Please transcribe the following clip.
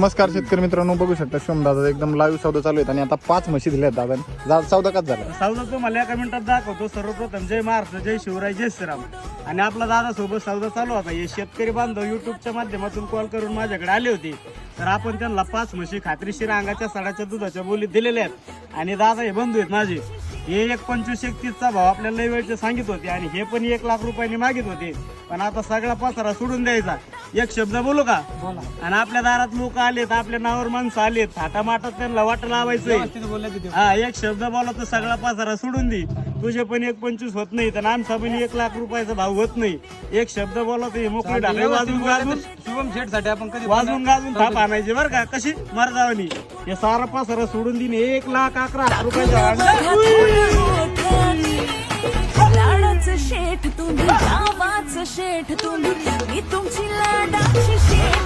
नमस्कार शेतकरी मित्रांनो, बघू शकता दादा एकदम लाईव्ह सौदा चालू आहे आणि आता 5 म्हशी दिल्यात दादा. सौदा कसा झाला? सौदा तुम्हाला एका मिनिटात दाखवतो. सर्वप्रथम जय महाराष्ट्र, जय शिवराय, जय श्रीराम. आणि आपला दादा सोबत सौदा चालू होता. हे शेतकरी बांधव युट्यूबच्या माध्यमातून कॉल करून माझ्याकडे आले होते. तर आपण त्यांना 5 म्हशी खात्रीशीर अंगाच्या सडाच्या दुधाच्या बोलीत दिलेल्या आहेत. आणि दादा हे बंधू आहेत माझे. हे 1,25,31चा भाव आपल्याला लई वेळचे सांगित होते आणि हे पण 1 लाख रुपयांनी मागित होते. पण आता सगळा पसारा सोडून द्यायचा. एक शब्द बोलू का? बोला. आणि आपल्या दारात लोक आलेत, आपल्या नावावर माणसं आलेत, थाटामाटात त्यांना वाट लावायचंय. हा, एक शब्द बोला तर सगळा पसारा सोडून दे. तुझे पण 1,25,000 होत नाही तर आमचा पण 1 लाख रुपयाचा भाव होत नाही. एक शब्द बोला तर मोकळी ढाकळी वाजून गाजून शुभम शेठ साठी आपण कधी वाजून गाजून थाप आणायची बरं का. कशी मर्दावानी हे सारा पसारा सोडून दिने 1,11,000 रुपयाचा. लाडाचं शेठ तुम्ही, गावाचं शेठ तुम्ही, मी तुमची लाडाची शेठ.